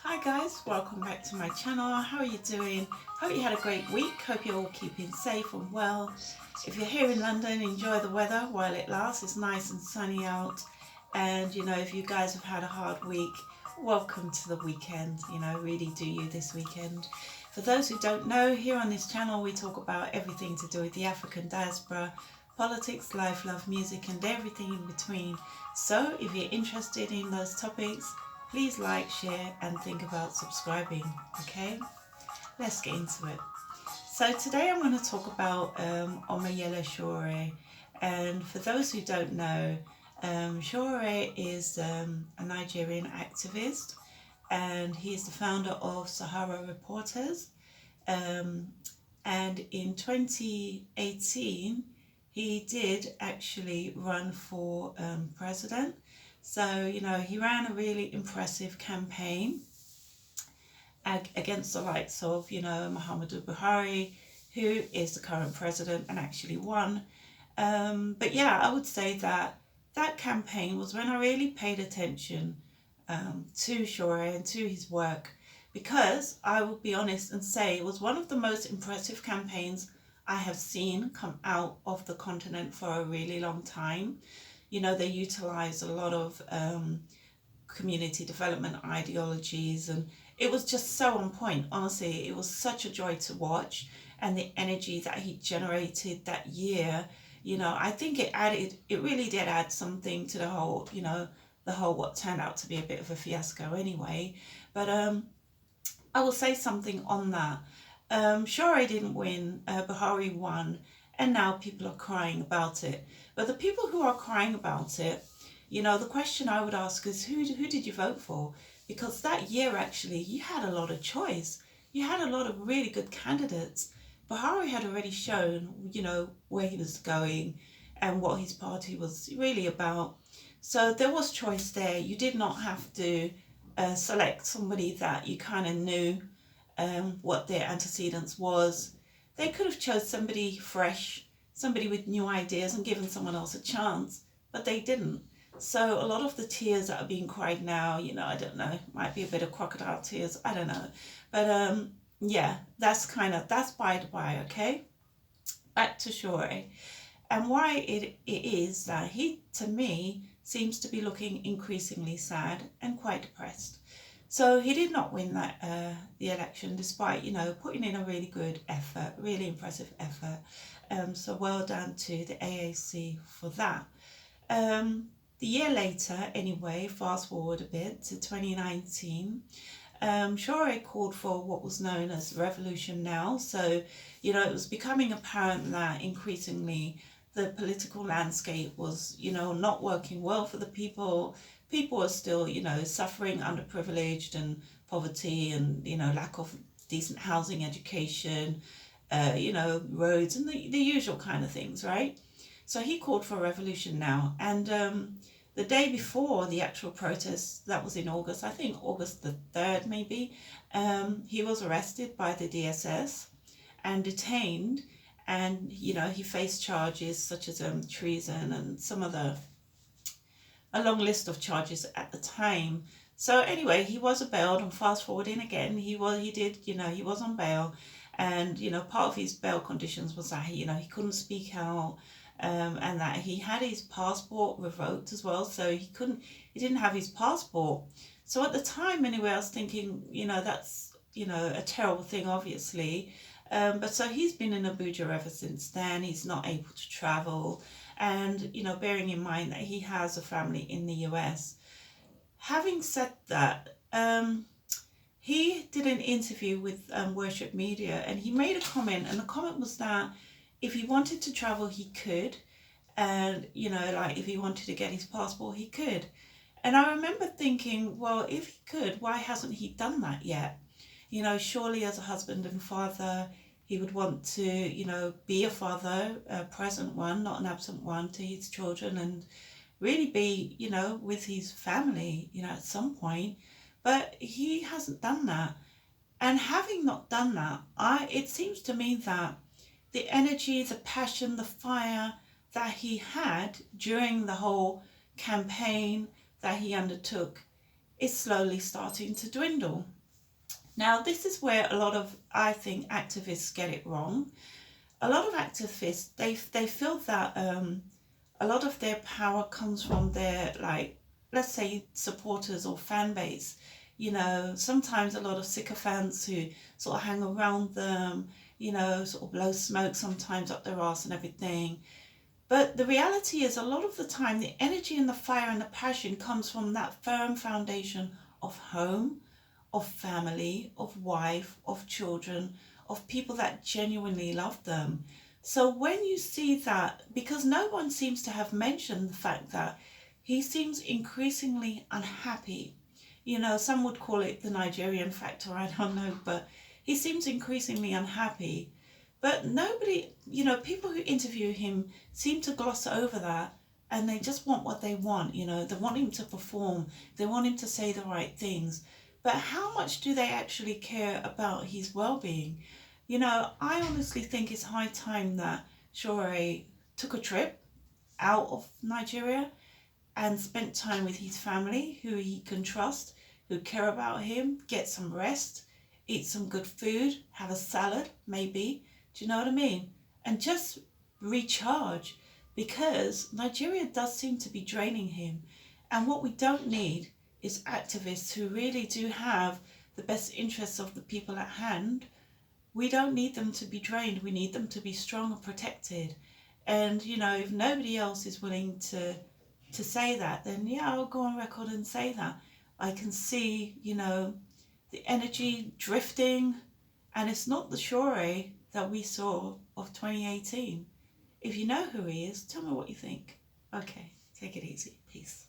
Hi guys, welcome back to my channel. How are you doing? Hope you had a great week. Hope you're all keeping safe and well. If you're here in London, enjoy the weather while it lasts. It's nice and sunny out. And if you guys have had a hard week, welcome to the weekend. Really do you this weekend. For those who don't know, here on this channel we talk about everything to do with the African diaspora, politics, life, love, music and everything in between. So if you're interested in those topics, please like, share and think about subscribing, okay? Let's get into it. So today I'm going to talk about Omoyele Sowore. And for those who don't know, Sowore is a Nigerian activist and he is the founder of Sahara Reporters. And in 2018, he did actually run for president. So, he ran a really impressive campaign against the likes of, Muhammadu Buhari, who is the current president and actually won. But yeah, I would say that campaign was when I really paid attention to Sowore and to his work, because I will be honest and say it was one of the most impressive campaigns I have seen come out of the continent for a really long time. They utilize a lot of community development ideologies, and it was just so on point. Honestly, it was such a joy to watch, and the energy that he generated that year, I think it really did add something to the whole, what turned out to be a bit of a fiasco anyway. But I will say something on that. Sowore didn't win, Buhari won, and now people are crying about it. But the people who are crying about it, the question I would ask is, who did you vote for? Because that year, actually, you had a lot of choice. You had a lot of really good candidates. Buhari had already shown, where he was going and what his party was really about. So there was choice there. You did not have to select somebody that you kind of knew what their antecedents was. They could have chose somebody fresh, somebody with new ideas and given someone else a chance, but they didn't. So a lot of the tears that are being cried now, I don't know, might be a bit of crocodile tears, I don't know. But yeah, that's by the by, okay? Back to Sowore. And why it is that he, to me, seems to be looking increasingly sad and quite depressed. So he did not win the election, despite, putting in a really good effort, really impressive effort. So well done to the AAC for that. The year later, anyway, fast forward a bit to 2019, Sowore called for what was known as Revolution Now. So, it was becoming apparent that increasingly the political landscape was, not working well for the people. People are still, suffering underprivileged and poverty and, lack of decent housing, education, roads and the usual kind of things, right? So he called for revolution now. And the day before the actual protest, that was in August, I think August the 3rd maybe, he was arrested by the DSS and detained. And, he faced charges such as treason and some other, a long list of charges at the time. So anyway, he was bailed, and fast forwarding again, he was on bail. And, part of his bail conditions was that, he couldn't speak out, and that he had his passport revoked as well. So he didn't have his passport. So at the time, anyway, I was thinking, that's, a terrible thing, obviously. But so he's been in Abuja ever since then. He's not able to travel. And, bearing in mind that he has a family in the US. Having said that, he did an interview with Worship Media, and he made a comment, and the comment was that if he wanted to travel, he could. And, if he wanted to get his passport, he could. And I remember thinking, well, if he could, why hasn't he done that yet? Surely as a husband and father, he would want to, be a father, a present one, not an absent one, to his children, and really be, with his family, at some point. But he hasn't done that. And having not done that, it seems to me that the energy, the passion, the fire that he had during the whole campaign, that he undertook is slowly starting to dwindle. Now, this is where a lot of, I think, activists get it wrong. A lot of activists, they feel that a lot of their power comes from their, like, let's say, supporters or fan base. You know, sometimes a lot of sycophants who sort of hang around them, you know, sort of blow smoke sometimes up their arse and everything. But the reality is, a lot of the time, the energy and the fire and the passion comes from that firm foundation of home, of family, of wife, of children, of people that genuinely love them. So when you see that, because no one seems to have mentioned the fact that he seems increasingly unhappy. You know, some would call it the Nigerian factor, I don't know, but he seems increasingly unhappy. But nobody, you know, people who interview him seem to gloss over that, and they just want what they want, you know, they want him to perform, they want him to say the right things. But how much do they actually care about his well being? You know, I honestly think it's high time that Sowore took a trip out of Nigeria and spent time with his family, who he can trust, who care about him, get some rest, eat some good food, have a salad, maybe. Do you know what I mean? And just recharge, because Nigeria does seem to be draining him. And what we don't need is activists who really do have the best interests of the people at hand. We don't need them to be drained. We need them to be strong and protected. And, you know, if nobody else is willing to say that, then yeah, I'll go on record and say that. I can see, you know, the energy drifting, and it's not the Sowore that we saw of 2018. If you know who he is, tell me what you think. Okay, take it easy. Peace.